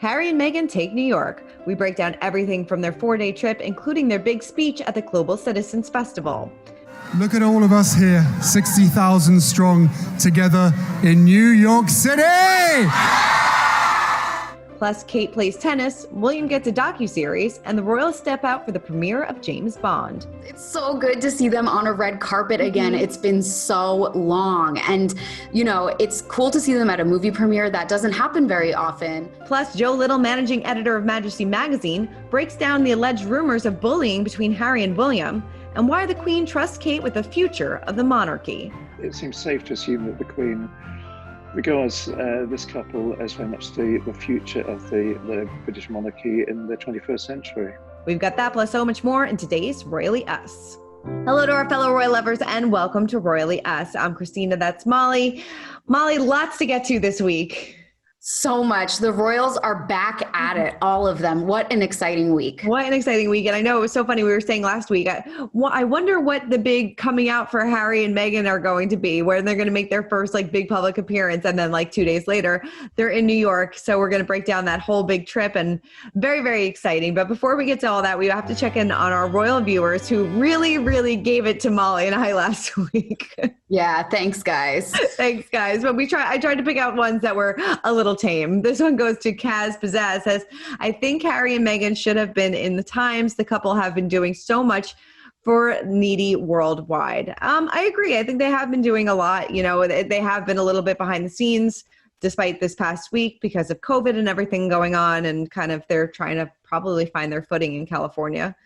Harry and Meghan take New York. We break down everything from their 4-day trip, including their big speech at the Global Citizens Festival. Look at all of us here, 60,000 strong, together in New York City! Plus, Kate plays tennis, William gets a docuseries, and the royals step out for the premiere of James Bond. It's so good to see them on a red carpet again. It's been so long. And, it's cool to see them at a movie premiere. That doesn't happen very often. Plus, Joe Little, managing editor of Majesty magazine, breaks down the alleged rumors of bullying between Harry and William, and why the Queen trusts Kate with the future of the monarchy. It seems safe to assume that the Queen regards this couple as very much the future of the British monarchy in the 21st century. We've got that plus so much more in today's Royally Us. Hello to our fellow royal lovers and welcome to Royally Us. I'm Christina, that's Molly. Molly, lots to get to this week. So much. The royals are back at it, all of them. What an exciting week. What an exciting week. And I know it was so funny. We were saying last week, I wonder what the big coming out for Harry and Meghan are going to be, where they're going to make their first big public appearance. And then 2 days later, they're in New York. So we're going to break down that whole big trip and very, very exciting. But before we get to all that, we have to check in on our royal viewers who really, really gave it to Molly and I last week. Yeah. Thanks, guys. Thanks, guys. But I tried to pick out ones that were a little tame. This one goes to Kaz Pizzazz. Says, I think Harry and Meghan should have been in the Times. The couple have been doing so much for needy worldwide. I agree. I think they have been doing a lot. They have been a little bit behind the scenes despite this past week because of COVID and everything going on, and they're trying to probably find their footing in California.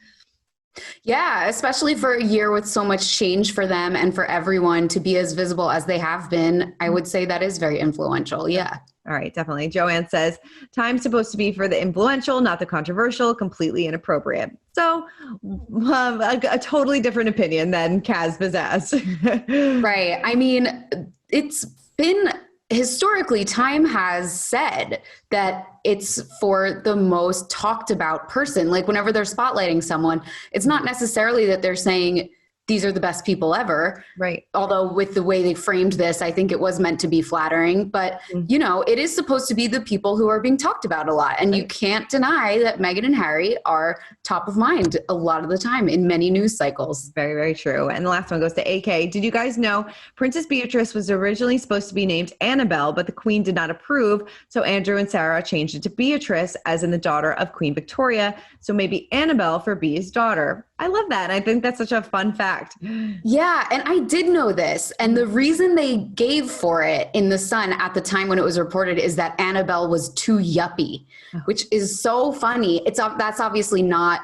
Yeah, especially for a year with so much change for them and for everyone to be as visible as they have been. I would say that is very influential. Yeah. All right, definitely. Joanne says, time's supposed to be for the influential, not the controversial, completely inappropriate. So a totally different opinion than Kaz Pizzazz. Right. I mean, it's been historically, Time has said that it's for the most talked about person. Whenever they're spotlighting someone, it's not necessarily that they're saying these are the best people ever. Right. Although with the way they framed this, I think it was meant to be flattering. But, it is supposed to be the people who are being talked about a lot. And you can't deny that Meghan and Harry are top of mind a lot of the time in many news cycles. Very, very true. And the last one goes to AK. Did you guys know Princess Beatrice was originally supposed to be named Annabelle, but the Queen did not approve. So Andrew and Sarah changed it to Beatrice, as in the daughter of Queen Victoria. So maybe Annabelle for Bea's daughter. I love that. I think that's such a fun fact. Yeah. And I did know this. And the reason they gave for it in The Sun at the time when it was reported is that Annabelle was too yuppie, which is so funny. That's obviously not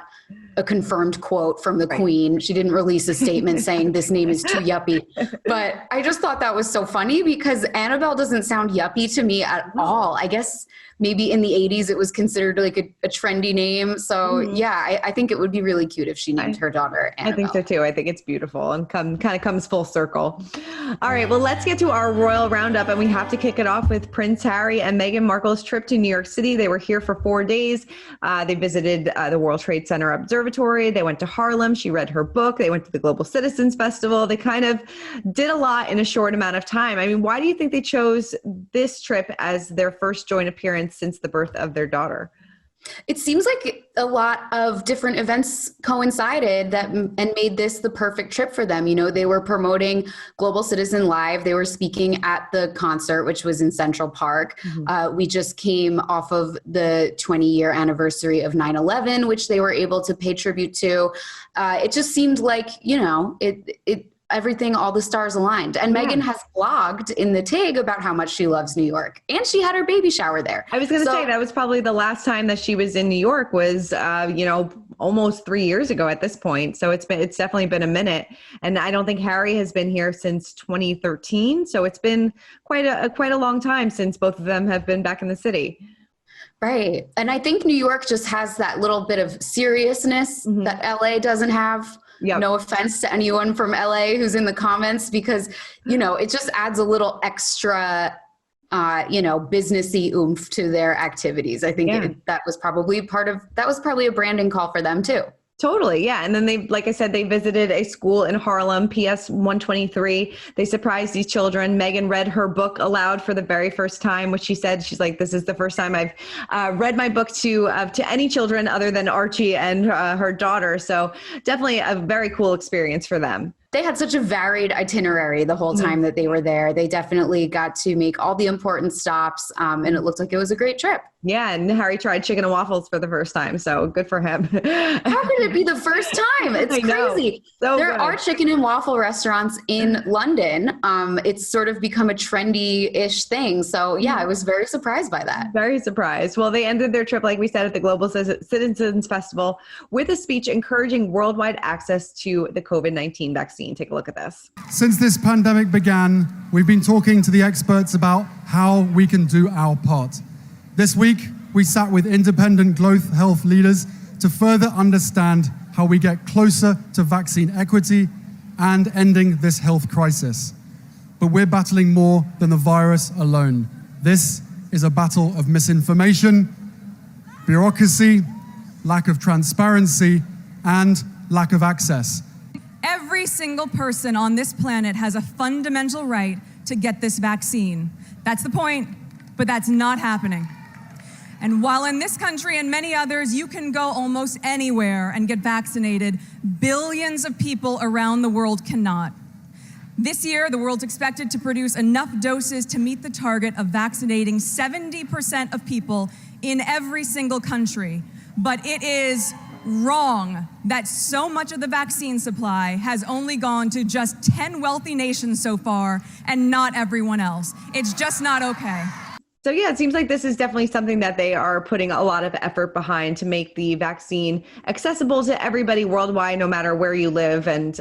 a confirmed quote from the Queen. She didn't release a statement saying this name is too yuppie. But I just thought that was so funny because Annabelle doesn't sound yuppie to me at all. I guess maybe in the 80s it was considered a trendy name. So yeah, I think it would be really cute if she named her daughter Annabelle. I think so too. I think it's beautiful and kind of comes full circle. All right, well, let's get to our royal roundup, and we have to kick it off with Prince Harry and Meghan Markle's trip to New York City. They were here for 4 days. They visited the World Trade Center Observatory. They went to Harlem. She read her book. They went to the Global Citizens Festival. They kind of did a lot in a short amount of time. I mean, why do you think they chose this trip as their first joint appearance since the birth of their daughter? It seems like a lot of different events coincided and made this the perfect trip for them. They were promoting Global Citizen Live. They were speaking at the concert, which was in Central Park. We just came off of the 20-year anniversary of 9/11, which they were able to pay tribute to. It just seemed like, everything, all the stars aligned. And Meghan has blogged in the TIG about how much she loves New York. And she had her baby shower there. I was going to say that was probably the last time that she was in New York was, almost 3 years ago at this point. So it's definitely been a minute. And I don't think Harry has been here since 2013. So it's been quite a long time since both of them have been back in the city. Right. And I think New York just has that little bit of seriousness that LA doesn't have. Yep. No offense to anyone from LA who's in the comments, because, it just adds a little extra, businessy oomph to their activities. I think that was probably a branding call for them too. Totally. Yeah. And then they, like I said, they visited a school in Harlem, PS 123. They surprised these children. Meghan read her book aloud for the very first time, which she said, she's like, this is the first time I've read my book to any children other than Archie and her daughter. So definitely a very cool experience for them. They had such a varied itinerary the whole time that they were there. They definitely got to make all the important stops, and it looked like it was a great trip. Yeah, and Harry tried chicken and waffles for the first time, so good for him. How could it be the first time? It's crazy. So there good. are chicken and waffle restaurants in London. It's sort of become a trendy-ish thing. So yeah, I was very surprised by that. Very surprised. Well, they ended their trip, like we said, at the Global Citizens Festival with a speech encouraging worldwide access to the COVID-19 vaccine. Take a look at this. Since this pandemic began, we've been talking to the experts about how we can do our part. This week, we sat with independent global health leaders to further understand how we get closer to vaccine equity and ending this health crisis. But we're battling more than the virus alone. This is a battle of misinformation, bureaucracy, lack of transparency, and lack of access. Every single person on this planet has a fundamental right to get this vaccine. That's the point, but that's not happening. And while in this country and many others, you can go almost anywhere and get vaccinated, billions of people around the world cannot. This year, the world's expected to produce enough doses to meet the target of vaccinating 70% of people in every single country. But it is wrong that so much of the vaccine supply has only gone to just 10 wealthy nations so far and not everyone else. It's just not okay. So yeah, it seems like this is definitely something that they are putting a lot of effort behind to make the vaccine accessible to everybody worldwide, no matter where you live and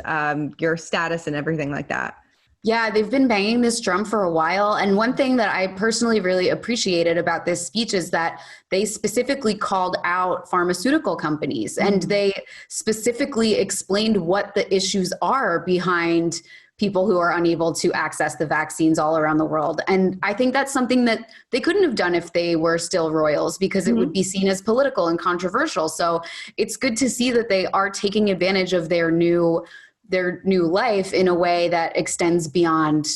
your status and everything like that. Yeah, they've been banging this drum for a while. And one thing that I personally really appreciated about this speech is that they specifically called out pharmaceutical companies and they specifically explained what the issues are behind people who are unable to access the vaccines all around the world. And I think that's something that they couldn't have done if they were still royals, because it would be seen as political and controversial. So it's good to see that they are taking advantage of their new life in a way that extends beyond,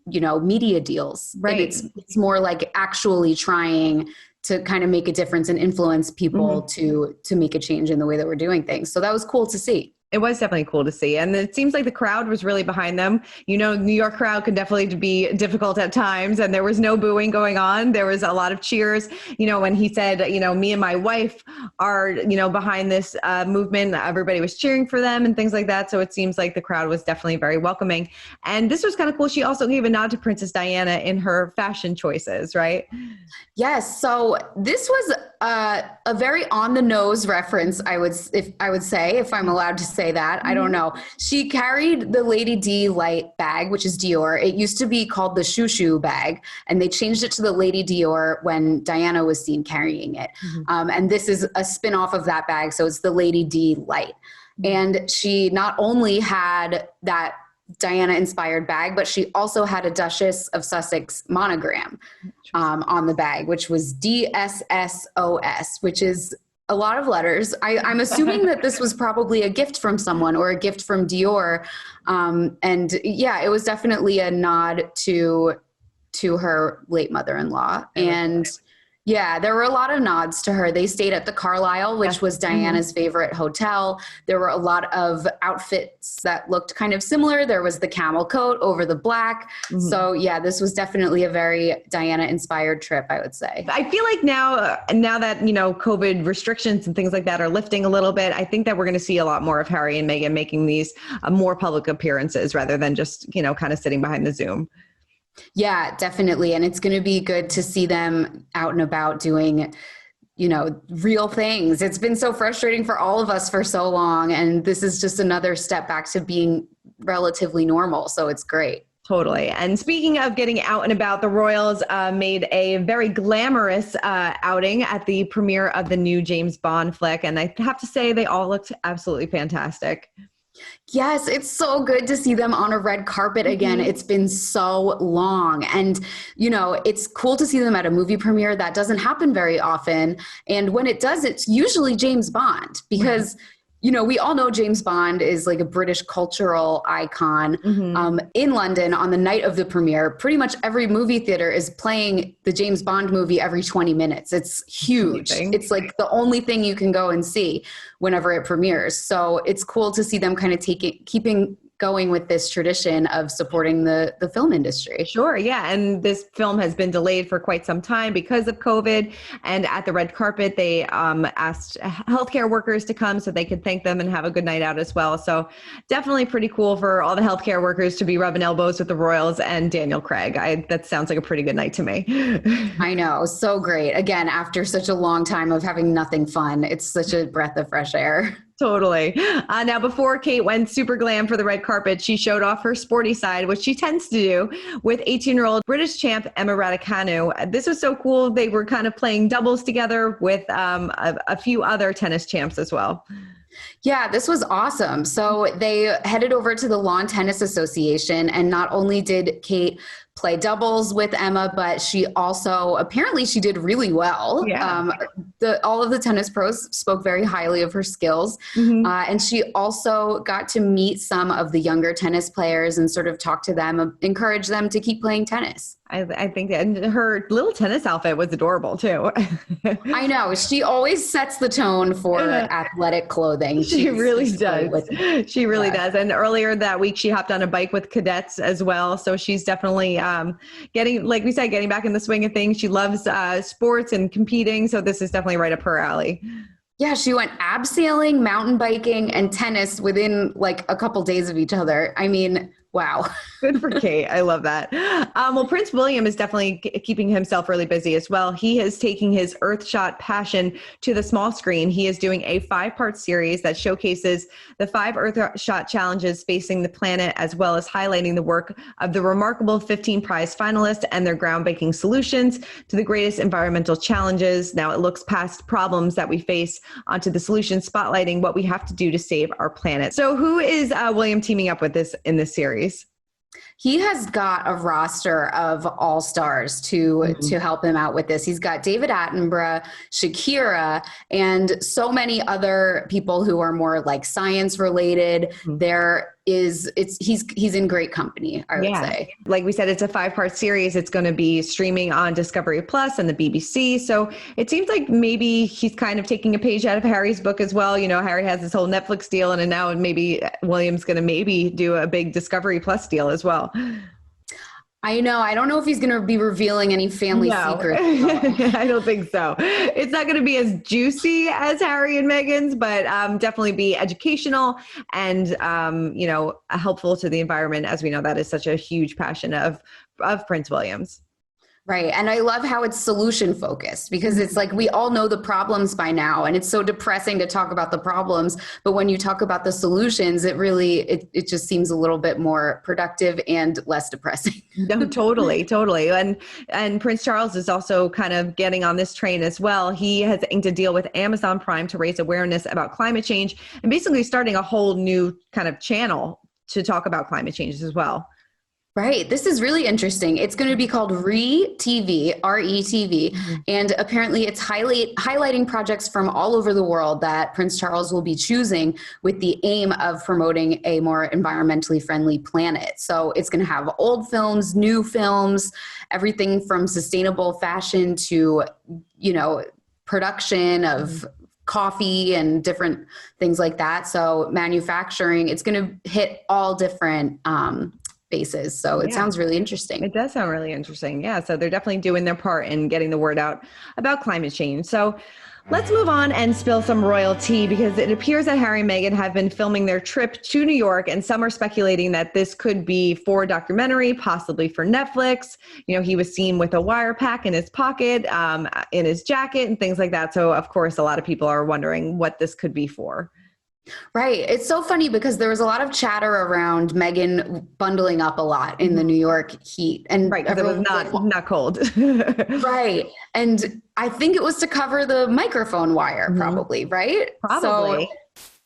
media deals. Right. And it's more like actually trying to kind of make a difference and influence people to make a change in the way that we're doing things. So that was cool to see. It was definitely cool to see. And it seems like the crowd was really behind them. New York crowd can definitely be difficult at times, and there was no booing going on. There was a lot of cheers. When he said, me and my wife are, behind this movement, everybody was cheering for them and things like that. So it seems like the crowd was definitely very welcoming. And this was kind of cool. She also gave a nod to Princess Diana in her fashion choices, right? Yes. So this was a very on the nose reference, I would say, if I'm allowed to say that. I don't know. She carried the Lady D Light bag, which is Dior. It used to be called the Shoo Shoo bag, and they changed it to the Lady Dior when Diana was seen carrying it. And this is a spin-off of that bag, so it's the Lady D Light. And she not only had that Diana-inspired bag, but she also had a Duchess of Sussex monogram on the bag, which was DSSOS, which is a lot of letters. I'm assuming that this was probably a gift from someone or a gift from Dior. And yeah, it was definitely a nod to her late mother-in-law. And yeah, there were a lot of nods to her. They stayed at the Carlisle, which was Diana's favorite hotel. There were a lot of outfits that looked kind of similar. There was the camel coat over the black. So yeah, this was definitely a very Diana-inspired trip, I would say. I feel like now that, COVID restrictions and things like that are lifting a little bit, I think that we're going to see a lot more of Harry and Meghan making these more public appearances rather than just, kind of sitting behind the Zoom. Yeah, definitely. And it's going to be good to see them out and about doing, real things. It's been so frustrating for all of us for so long. And this is just another step back to being relatively normal. So it's great. Totally. And speaking of getting out and about, the royals made a very glamorous outing at the premiere of the new James Bond flick. And I have to say, they all looked absolutely fantastic. Yes, it's so good to see them on a red carpet again. It's been so long. And, it's cool to see them at a movie premiere. That doesn't happen very often. And when it does, it's usually James Bond because we all know James Bond is like a British cultural icon. In London on the night of the premiere, pretty much every movie theater is playing the James Bond movie every 20 minutes. It's huge. Amazing. It's like the only thing you can go and see whenever it premieres. So it's cool to see them kind of keeping going with this tradition of supporting the film industry. Sure, yeah. And this film has been delayed for quite some time because of COVID. And at the red carpet, they asked healthcare workers to come so they could thank them and have a good night out as well. So definitely pretty cool for all the healthcare workers to be rubbing elbows with the royals and Daniel Craig. That sounds like a pretty good night to me. I know, so great. Again, after such a long time of having nothing fun, it's such a breath of fresh air. Totally. Now, before Kate went super glam for the red carpet, she showed off her sporty side, which she tends to do, with 18-year-old British champ Emma Raducanu. This was so cool. They were kind of playing doubles together with a few other tennis champs as well. Yeah, this was awesome. So they headed over to the Lawn Tennis Association, and not only did Kate play doubles with Emma, but she also, apparently she did really well. Yeah. All of the tennis pros spoke very highly of her skills. And she also got to meet some of the younger tennis players and sort of talk to them, encourage them to keep playing tennis. I think that, and her little tennis outfit was adorable too. I know. She always sets the tone for athletic clothing. She really does. She really Yeah. does. And earlier that week, she hopped on a bike with cadets as well. So she's definitely getting, like we said, getting back in the swing of things. She loves sports and competing. So this is definitely right up her alley. Yeah, she went abseiling, mountain biking, and tennis within like a couple days of each other. I mean, wow. Good for Kate. I love that. Well, Prince William is definitely keeping himself really busy as well. He is taking his Earthshot passion to the small screen. He is doing a 5-part series that showcases the 5 Earthshot challenges facing the planet, as well as highlighting the work of the remarkable 15 prize finalists and their groundbreaking solutions to the greatest environmental challenges. Now it looks past problems that we face onto the solutions, spotlighting what we have to do to save our planet. So who is William teaming up with in this series? He has got a roster of all-stars to help him out with this. He's got David Attenborough, Shakira, and so many other people who are more like science related. He's in great company, I would say. Like we said, it's a 5-part series. It's going to be streaming on Discovery Plus and the BBC. So it seems like maybe he's kind of taking a page out of Harry's book as well. You know, Harry has this whole Netflix deal, and now maybe William's going to maybe do a big Discovery Plus deal as well. I know. I don't know if he's going to be revealing any family secrets. I don't think so. It's not going to be as juicy as Harry and Meghan's, but definitely be educational and, helpful to the environment, as we know that is such a huge passion of Prince William's. Right. And I love how it's solution focused, because it's like we all know the problems by now, and it's so depressing to talk about the problems. But when you talk about the solutions, it just seems a little bit more productive and less depressing. No, totally. And Prince Charles is also kind of getting on this train as well. He has inked a deal with Amazon Prime to raise awareness about climate change and basically starting a whole new kind of channel to talk about climate change as well. Right. This is really interesting. It's going to be called RE-TV, R-E-TV, and apparently it's highlighting projects from all over the world that Prince Charles will be choosing with the aim of promoting a more environmentally friendly planet. So it's going to have old films, new films, everything from sustainable fashion to, production of coffee and different things like that. So manufacturing, it's going to hit all different bases. So it sounds really interesting. It does sound really interesting. Yeah. So they're definitely doing their part in getting the word out about climate change. So let's move on and spill some royal tea, because it appears that Harry and Meghan have been filming their trip to New York, and some are speculating that this could be for a documentary, possibly for Netflix. He was seen with a wire pack in his pocket, in his jacket and things like that. So of course, a lot of people are wondering what this could be for. Right. It's so funny because there was a lot of chatter around Meghan bundling up a lot in the New York heat. And right, because it was not cold. Right. And I think it was to cover the microphone wire, probably, right? Probably.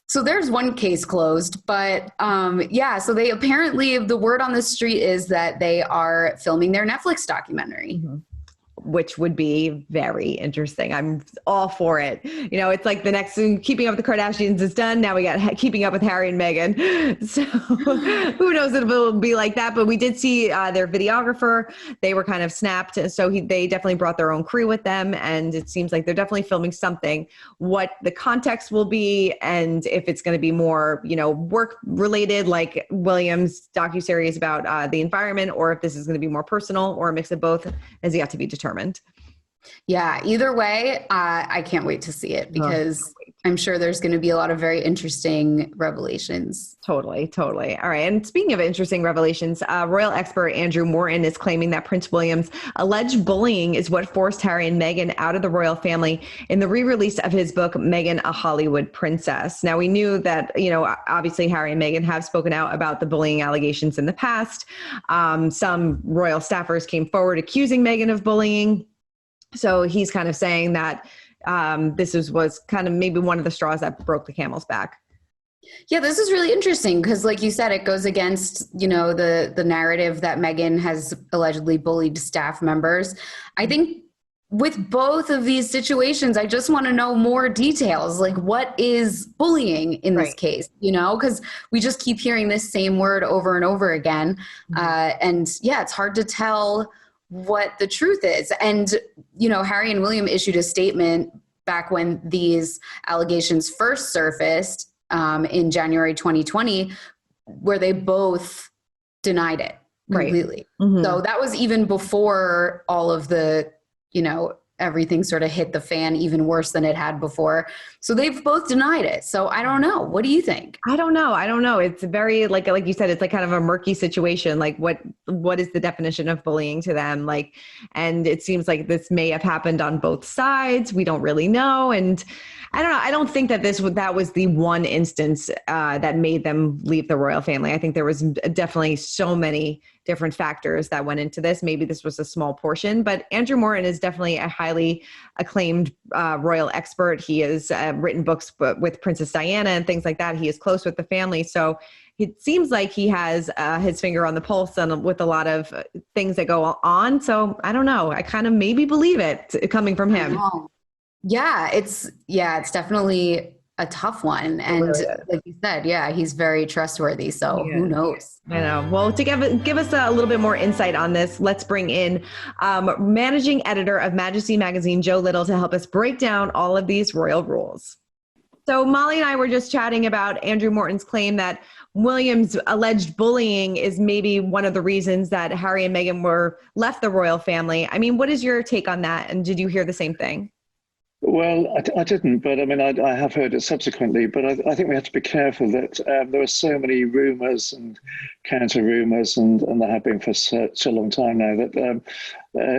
So there's one case closed, but so they apparently, the word on the street is that they are filming their Netflix documentary. which would be very interesting. I'm all for it. You know, it's like the next Keeping Up with the Kardashians is done. Now we got Keeping Up with Harry and Meghan. So who knows if it will be like that. But we did see their videographer. They were kind of snapped. So they definitely brought their own crew with them. And it seems like they're definitely filming something. What the context will be and if it's going to be more, you know, work related like Williams' docuseries about the environment, or if this is going to be more personal or a mix of both, has yet to be determined. Yeah, either way, I can't wait to see it because I'm sure there's going to be a lot of very interesting revelations. Totally. All right. And speaking of interesting revelations, royal expert Andrew Morton is claiming that Prince William's alleged bullying is what forced Harry and Meghan out of the royal family in the re-release of his book, Meghan, a Hollywood Princess. Now, we knew that, you know, obviously Harry and Meghan have spoken out about the bullying allegations in the past. Some royal staffers came forward accusing Meghan of bullying. So he's kind of saying that this was kind of maybe one of the straws that broke the camel's back. Yeah, this is really interesting because, like you said, it goes against, you know, the narrative that Meghan has allegedly bullied staff members. I think with both of these situations, I just want to know more details. Like, what is bullying in this case? You know, because we just keep hearing this same word over and over again. And yeah, it's hard to tell what the truth is. And, you know, Harry and William issued a statement back when these allegations first surfaced in January 2020, where they both denied it completely. So that was even before all of the, you know, everything sort of hit the fan even worse than it had before. So they've both denied it. So I don't know. What do you think? I don't know. It's very, like you said, it's like kind of a murky situation. Like what is the definition of bullying to them? Like, and it seems like this may have happened on both sides. We don't really know. And I don't know. I don't think that that was the one instance that made them leave the royal family. I think there was definitely so many different factors that went into this. Maybe this was a small portion, but Andrew Morton is definitely a highly acclaimed royal expert. He has written books with Princess Diana and things like that. He is close with the family. So it seems like he has his finger on the pulse and with a lot of things that go on. So I don't know. I kind of maybe believe it coming from him. Yeah, it's definitely a tough one. And really like you said, yeah, he's very trustworthy. So who knows? I know. Well, to give us a little bit more insight on this, let's bring in managing editor of Majesty Magazine, Joe Little, to help us break down all of these royal rules. So Molly and I were just chatting about Andrew Morton's claim that William's alleged bullying is maybe one of the reasons that Harry and Meghan left the royal family. I mean, what is your take on that? And did you hear the same thing? Well, I didn't, but I mean, I have heard it subsequently. But I think we have to be careful that there are so many rumours and counter rumours, and there have been for such a long time now that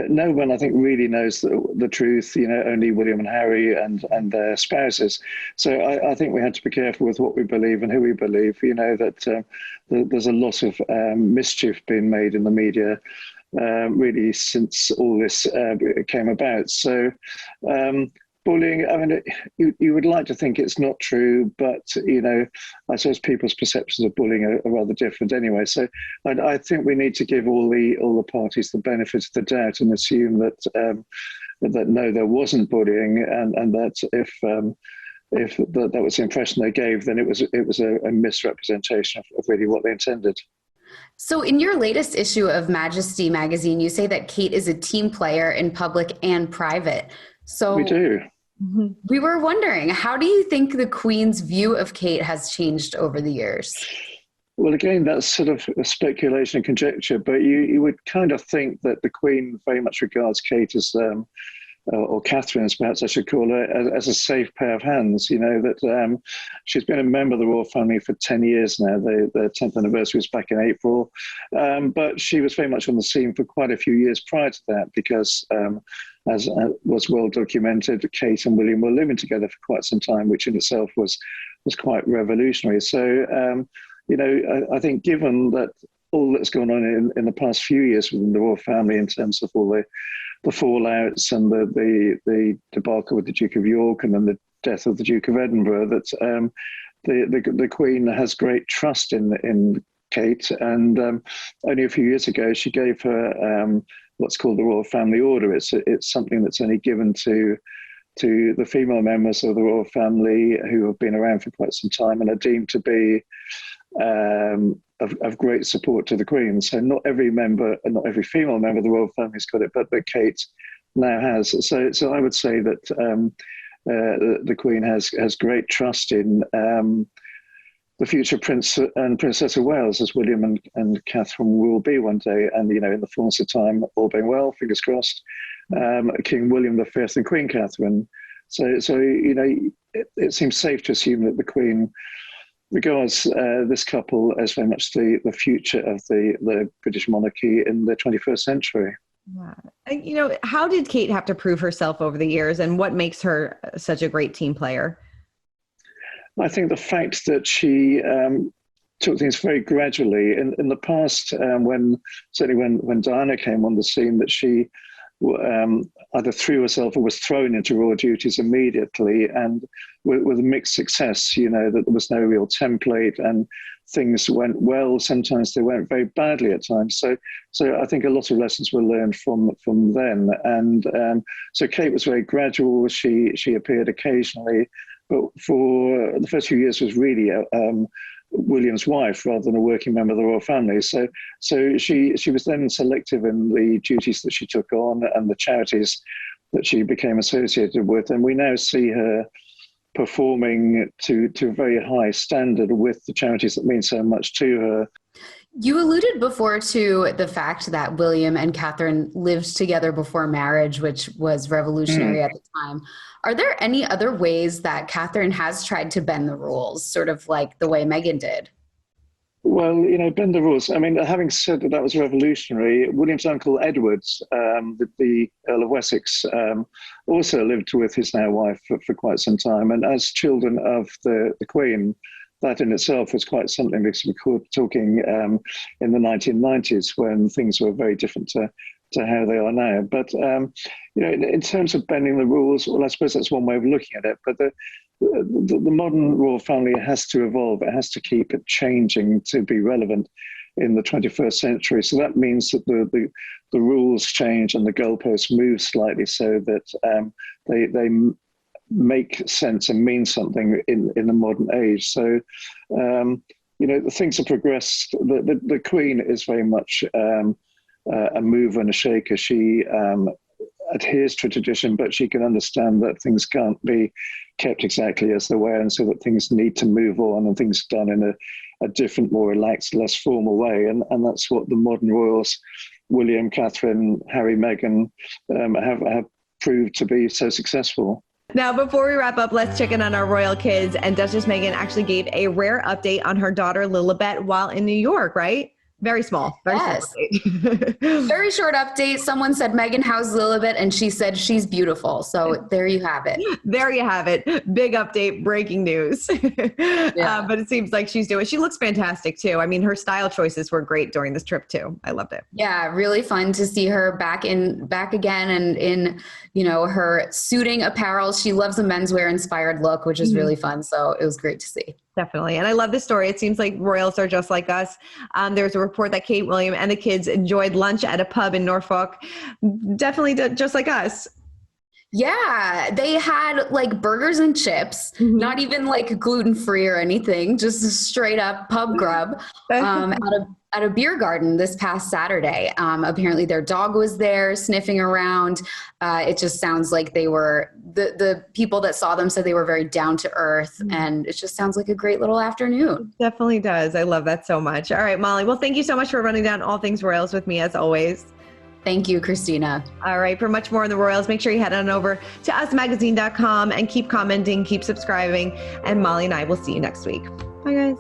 no one, I think, really knows the truth. You know, only William and Harry and their spouses. So I think we have to be careful with what we believe and who we believe. You know that there's a lot of mischief being made in the media. Really, since all this came about. So bullying, I mean, you would like to think it's not true, but, you know, I suppose people's perceptions of bullying are rather different anyway. So I think we need to give all the parties the benefit of the doubt and assume that no, there wasn't bullying, and that if that was the impression they gave, then it was a misrepresentation of really what they intended. So in your latest issue of Majesty Magazine, you say that Kate is a team player in public and private. So we do. We were wondering, how do you think the Queen's view of Kate has changed over the years? Well, again, that's sort of a speculation and conjecture, but you would kind of think that the Queen very much regards Kate as or Catherine, as perhaps I should call her, as a safe pair of hands. You know, that she's been a member of the royal family for 10 years now. The 10th anniversary was back in April. But she was very much on the scene for quite a few years prior to that because, as was well documented, Kate and William were living together for quite some time, which in itself was quite revolutionary. So, you know, I think given that all that's gone on in the past few years within the royal family in terms of all the fallouts and the debacle with the Duke of York and then the death of the Duke of Edinburgh, that the Queen has great trust in Kate. And only a few years ago, she gave her what's called the Royal Family Order. It's something that's only given to the female members of the royal family who have been around for quite some time and are deemed to be of great support to the Queen. So not every female member of the royal family's got it, but Kate now has. So I would say that the Queen has great trust in the future Prince and Princess of Wales, as William and Catherine will be one day. And, in the fullness of time, all being well, fingers crossed, King William V and Queen Catherine. So it seems safe to assume that the Queen regards this couple as very much the future of the British monarchy in the 21st century. Yeah. How did Kate have to prove herself over the years, and what makes her such a great team player? I think the fact that she took things very gradually. In the past, when Diana came on the scene, that she either threw herself or was thrown into royal duties immediately, and with mixed success. That there was no real template, and things went well. Sometimes they went very badly at times. So I think a lot of lessons were learned from then. And so Kate was very gradual. She appeared occasionally, but for the first few years was really William's wife rather than a working member of the royal family. So she was then selective in the duties that she took on and the charities that she became associated with. And we now see her performing to a very high standard with the charities that mean so much to her. You alluded before to the fact that William and Catherine lived together before marriage, which was revolutionary at the time. Are there any other ways that Catherine has tried to bend the rules, sort of like the way Meghan did? Well, bend the rules. I mean, having said that was revolutionary, William's uncle Edward, the Earl of Wessex, also lived with his now wife for quite some time. And as children of the Queen, that in itself was quite something, because we're talking in the 1990s when things were very different to how they are now. But, in terms of bending the rules, well, I suppose that's one way of looking at it. But the modern royal family has to evolve. It has to keep it changing to be relevant in the 21st century. So that means that the rules change and the goalposts move slightly so that they make sense and mean something in the modern age. So, the things have progressed. The Queen is very much a mover and a shaker. She adheres to tradition, but she can understand that things can't be kept exactly as they were, and so that things need to move on and things done in a different, more relaxed, less formal way. And that's what the modern royals, William, Catherine, Harry, Meghan, have proved to be so successful. Now, before we wrap up, let's check in on our royal kids. And Duchess Meghan actually gave a rare update on her daughter Lilibet while in New York, right? Very small. Yes. Very short update. Someone said, Meghan, how's Lilibet? And she said, she's beautiful. So there you have it. There you have it. Big update, breaking news. Yeah. But it seems like she looks fantastic too. I mean, her style choices were great during this trip too. I loved it. Yeah, really fun to see her back again and in, her suiting apparel. She loves a menswear inspired look, which is really fun. So it was great to see. Definitely. And I love this story. It seems like royals are just like us. There's a report that Kate, William, and the kids enjoyed lunch at a pub in Norfolk. Definitely just like us. Yeah, they had like burgers and chips, not even like gluten-free or anything, just straight up pub grub at a beer garden this past Saturday. Apparently their dog was there sniffing around. It just sounds like they were, the people that saw them said they were very down to earth, and it just sounds like a great little afternoon. It definitely does. I love that so much. All right, Molly. Well, thank you so much for running down all things royals with me as always. Thank you, Christina. All right. For much more on the royals, make sure you head on over to usmagazine.com and keep commenting, keep subscribing. And Molly and I will see you next week. Bye, guys.